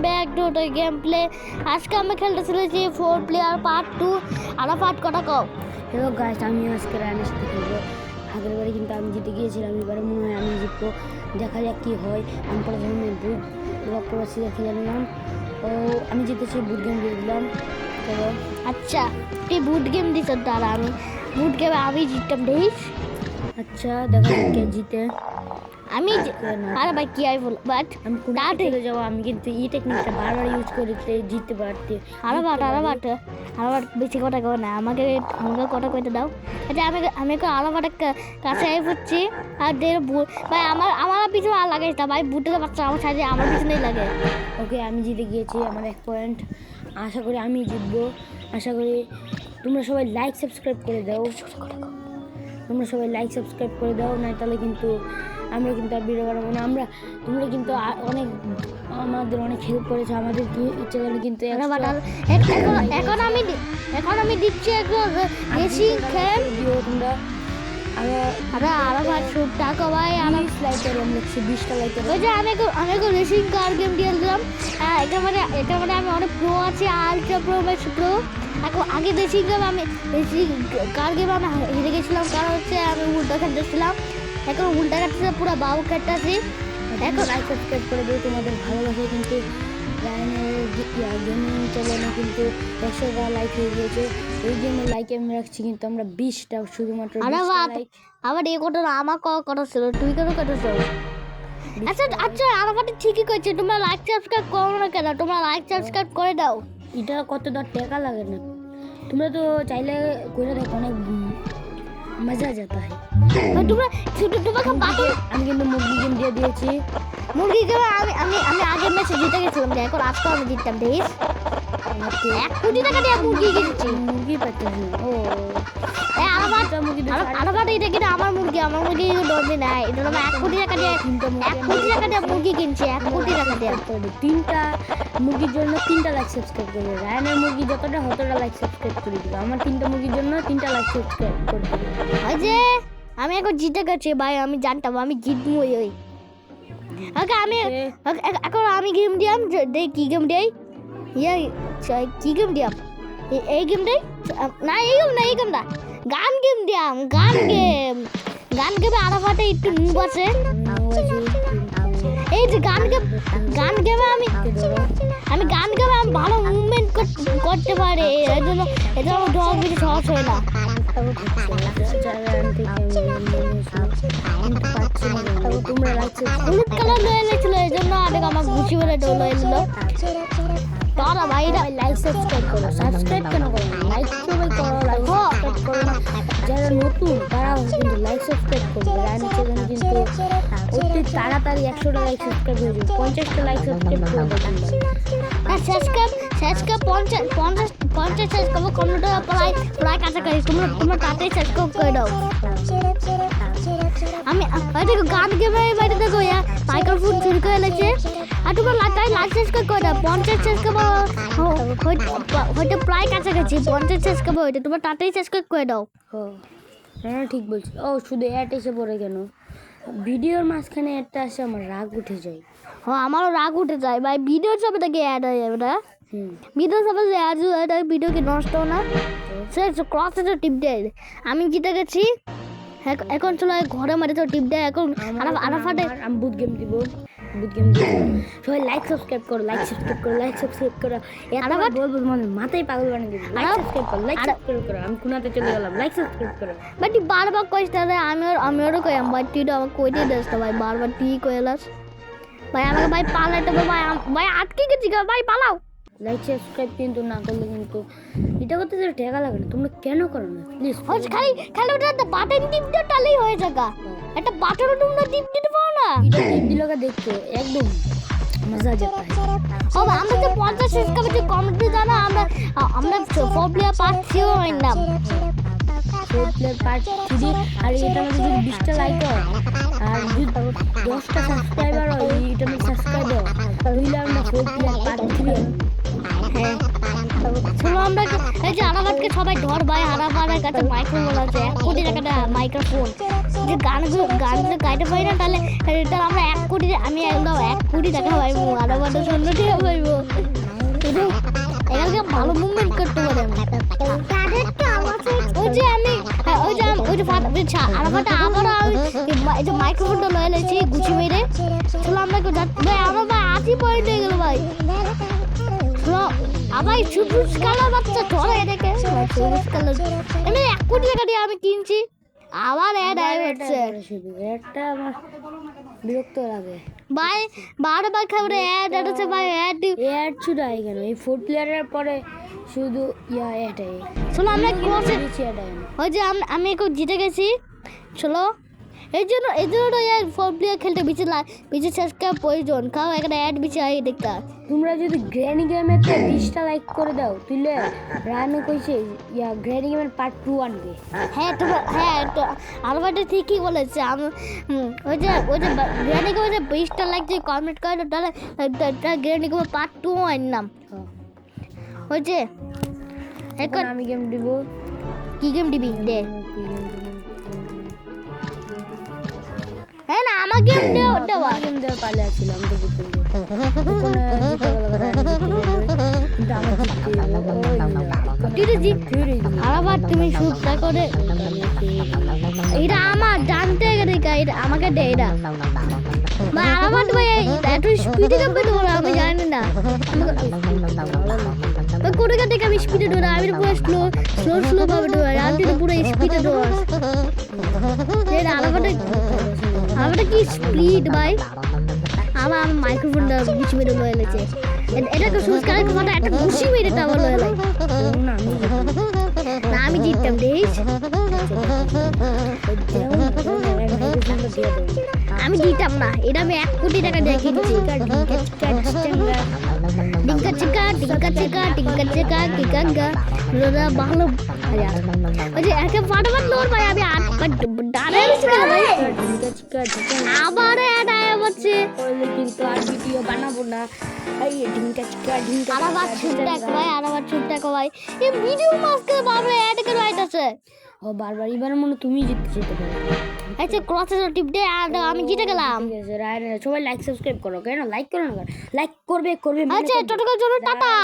Back to the game play. আজকে আমি খেলতে চলেছি 4 প্লেয়ার পার্ট 2। আর পার্ট কটা কও? হ্যালো গাইস, আমি আজকে রায়নের সাথে খেলবো। আগের বারে কিন্তু আমি জিতে গিয়েছিলাম, এবারে মনে হয় আমি জিতবো। দেখা যাক কী হয়। আমি প্রথমে বুট রক্তবাসীদের খেলে নিলাম। ও আমি জিতেছি, বুট গেম দিয়ে দিলাম। চলো আচ্ছা, তুই বুট গেম দিছ, দাঁড়া আমি বুট গেমে আমি জিততাম দেখিস। আচ্ছা দেখা যাক কে জিতে। আমি আরে ভাই কি আই বল, বাট আমি কোন চলে যাবো। আমি কিন্তু এই টেকনিকটা বারবার ইউজ করতে জিততে পারতে। আরে বেশি কথা কো না, আমাকে কথা কইতে দাও। আচ্ছা আমি আরো বাট কাছে আই পড়ছি। আর ভাই আমার পিছনে আর লাগাইস না ভাই, বুটের বাচ্চা আমার সাথে আমার পিছনেই লাগে। ওকে, আমি জিতে গিয়েছি, আমার 1 পয়েন্ট। আশা করি আমি জিতবো। আশা করি তোমরা সবাই লাইক সাবস্ক্রাইব করে দাও। না তাহলে কিন্তু আমরা কিন্তু আর ভিডিও বানাবো না। তোমরা কিন্তু আমাদের অনেক হেল্প করেছো। আমাদের চ্যানেলে কিন্তু এখন আমি দিচ্ছি রেসিং খেল দিও তোমরা। আরো ভাই টাকা ভাই আমার লাইক করে আমি 20টা লাইক করে। ওই যে আমি রেসিং কার গেম দিয়ে দিলাম। একেবারে আমি অনেক প্রো আছি, আলট্রা প্রো ম্যাক্স প্রো। আগে রেসিং কার গেম আমি হেরে গেছিলাম, কারণ হচ্ছে আমি উল্টা খেলতেছিলাম। এখন উল্টা কাটতেছে, পুরো বাবু কাটতেছি। এখন লাইক সাবস্ক্রাইব করে দিও, তোমাদের ভালোবাসে কিন্তু গেমিং চ্যানেলে কিন্তু 100টা লাইক হয়ে গিয়েছে। এই জন্য লাইক আমি রাখছি, কিন্তু আমরা 20টা শুধুমাত্র লাইক। আবার এই কথা আমার কথা ছিল, তুই কেন কথা ছিল? আচ্ছা আমার ঠিকই করছে, তোমরা লাইক সাবস্ক্রাইব করো না কেন? তোমরা লাইক সাবস্ক্রাইব করে দাও। এটা কত টাকা লাগে না, তোমরা তো চাইলে করে দেখো, অনেক মজা যেতে হয়। আমি কিন্তু মুরগি গেম দিয়ে দিয়েছি। মুরগি গেম আমি আগের ম্যাচে জিতে গেছিলাম, এখন আজকে আমি জিততাম দেখিস। 1 কোটি টাকা দিয়ে মুরগি কিনছি। মুরগি পাচ্ছি ও আলাদা এটা কিন্তু আমার মুরগি ডরবে না। এটা আমি 1 কোটি টাকা দিয়ে মুরগি কিনছি। 1 কোটি টাকা দিয়ে 3টা মুরগির জন্য 3টা লাইক সাবস্ক্রাইব করবে। রায়নের মুরগি যতটা লাইক সাবস্ক্রাইব করে দিবে। আমার 3টা মুরগির জন্য 3টা লাইক সাবস্ক্রাইব করে দিবে। ওই যে আমি এখন জিতে গেছি ভাই, আমি জানতাম আমি জিতবো। এখন আমি গেম দিয়াম, কি গেম দেই? কি গেম দিয়াম? এই গেম দেই না, এই গেম না, গান গেম দিয়াম। গান গেমে আরো ফাটে একটু মুভ আছে। এই যে গান গেমে আমি ভালো মুভমেন্ট করতে পারি। এই জন্য ডগ বেশি সহজ হয় না। হলুদ কালার লয়ে এনেছিল, এই জন্য আমার গুছি বলে লয়ে নিল। তারা ভাই লাইক সাবস্ক্রাইব করো। সাবস্ক্রাইব কেন করো না? লাইক সবাই করো, লাইক সাবস্ক্রাইব করো না। যারা নতুন তারাও কিন্তু লাইক সাবস্ক্রাইব করবে। রায়নের চ্যানেল কিন্তু অতি তাড়াতাড়ি 100টা লাইক সাবস্ক্রাইব হয়ে যাবে। 50টা লাইক সাবস্ক্রাইব করে দেবে। সাবস্ক্রাইব 50 সাবস্ক্রাইব কমপ্লিট প্রায় কাছাকাছি। তোমরা তাতেই সাবস্ক্রাইব করে দাও। আমি গান গেমে বাইরে দেখো মাইক্রোফোন চুরি করে এনেছে। আর তোমরা লাইক সাবস্ক্রাইব করে দাও। 50 সাবস্ক্রাইব হয়তো প্রায় কাছাকাছি। 50 সাবস্ক্রাইব হয়তো, তোমরা তাতেই সাবস্ক্রাইব করে দাও। হ্যাঁ ঠিক বলছি। ও শুধু অ্যাড এসে পড়ে কেন? ভিডিওর মাঝখানে একটা আসে, আমার রাগ উঠে যায়। আমারও রাগ উঠে যায় ভাই। ভিডিওর সবে থেকে অ্যাড হয়ে যাবে না? ভিডিও সবে অ্যাড হয়ে যায়, ভিডিও কি নষ্ট না? সে ক্রস টিপ দেয়। আমি জিতে গেছি। এখন চলো ঘরে মারে তো টিপ দেয়। এখন আরাফাটে আমি বুট গেম দিব। সবাই লাইক সাবস্ক্রাইব করো। আরাফাট বলবো তোমাদের মাথায় পাগল বানিয়ে দিবি। লাইক সাবস্ক্রাইব করো। আমি কোনাতে চলে গেলাম। লাইক সাবস্ক্রাইব করো। ভাই তুই বারবার কইস তাহলে আমিও কইম ভাই, তুই তো আমাকে কইতে দিস না ভাই, বারবার তুই কইলাস ভাই। আমাকে ভাই পালাইতে হবে ভাই আটকে গেছি ভাই, পালাও। লাইক সাবস্ক্রাইব কিন্তু না করলে কিন্তু এটা করতে টাকা লাগে না। তোমরা কেন করো না প্লিজ? খালি ওটা বাটন টিপ দিয়ে টালেই হয়ে যাবে। একটা বাটনও তোমরা টিপ দিতে পারো না? এটা টিপ দিলে দেখতে একদম মজা যেতে হয়। আমরা যে 50 সাবস্ক্রাইব কমেন্টে জানা, আমরা 4 প্লেয়ার পার্ট 3 হইলাম। 4 প্লেয়ার পার্ট 3। আর এটা মধ্যে যদি 20টা লাইক হয় আর যদি 10টা সাবস্ক্রাইবার হয়, এটা মধ্যে সাবস্ক্রাইব তাহলে আমরা 4 প্লেয়ার পার্ট 3। হ্যাঁ চলো আমরা এই যে আরাফাতকে সবাই ধর ভাই, আরাফাতের কাছে মাইক্রোফোন আছে, 1 কোটি টাকা মাইক্রোফোন। যে গানগুলো গাইতে পারি না, তাহলে আমরা 1 কোটি, আমি একদম 1 কোটি টাকা পাইবো, আরাফাতের 100 টাকা পাইবো। এখানে ভালো মুভমেন্ট করতে পারে। ওই যে আরাফাতে আবারও এই যে মাইক্রোফোনটা লয়ে লেছি গুছি মেরে। চলো আমরা ভাই, আমার ভাই 80 পয়েন্ট হয়ে গেল ভাই। আবার সবুজ কালার বাচ্চা চলে এটাকে, সবুজ কালার এমনি 1 কোটি টাকা দিয়ে আমি কিনছি, আবার অ্যাড হচ্ছে। শুধু একটা আমার বিরক্ত লাগে ভাই, বারবার খাবারে অ্যাড হচ্ছে ভাই, অ্যাড শুধু আই কেন এই 4 প্লেয়ারের পরে শুধু এটাই। চলো আমরা ক্রসে, অ্যাড ওই যে আমি এখন জিতে গেছি। চলো এই জন্য 4 প্লেয়ার খেলতে বেশি সাবস্ক্রাইব প্রয়োজন, কারণ এখানে অ্যাড বেশি আই দেখা। তোমরা যদি গ্র্যানি গেমের 20টা লাইক করে দাও তুইলে রানু কইছে গ্র্যানি গেমের পার্ট 2 আনবে। হ্যাঁ তোমরা, হ্যাঁ তো আরবাটা ঠিকই বলেছে। আমি ওই যে গ্র্যানি গেমের 20টা লাইক যদি কমেন্ট করে তাহলে গ্র্যানি গেমের পার্ট 2 আনলাম। ওই যে এখন আমি গেম দিব। কি গেম দিবি দে? হ্যাঁ না, আমার গেম দেওয়া গেম দেওয়া পালে আছিলাম তো আবার তুমি শুটটা করে এটা আমার জানতে গেলে এটা আমাকে দে, এটা আবার ভাই এত স্পিডে যাবে তো আমি জানি না, কোন থেকে আমি স্পিডে দৌড়া, আমি পুরো স্লো ভাবে দৌড়াই, আমি তো পুরো স্পিডে দৌড়াই। আমারটা কি স্পিড ভাই, আমার মাইক্রোফোনটা গুছি মেরে লয়ে লেছে, এটাকে সুজ করে কথা একটা গুছি মেরে তা বলে লয়ে না আমি জিততাম দেখ, আমি জিতাম না, এটা আমি 1 কোটি টাকা দিয়ে কিনছি। টিঙ্কা চিকা টিঙ্কা চিকা টিঙ্কা চিকা টিঙ্কা লোরা ভালো। ওই যে একে ফাটাফাট লোর ভাই, আমি ডানে ভাই আবার অ্যাড আয়া হচ্ছে, কিন্তু আর ভিডিও বানাবো না। এই টিঙ্কা চিকা টিঙ্কা আবার ছুটটা ভাই, আবার ছুটটা ভাই, এই ভিডিও মাঝখানে বারবার অ্যাড করে আইতাছে। ও বারবার এবার মনে তুমি জিততে যেতে পারো। আচ্ছা ক্রসে টিপ দে, আর আমি জিতে গেলাম। ঠিক আছে, সবাই লাইক সাবস্ক্রাইব করো, কেন লাইক করো না, লাইক করবে আচ্ছা টোটাল জন্য টাটা।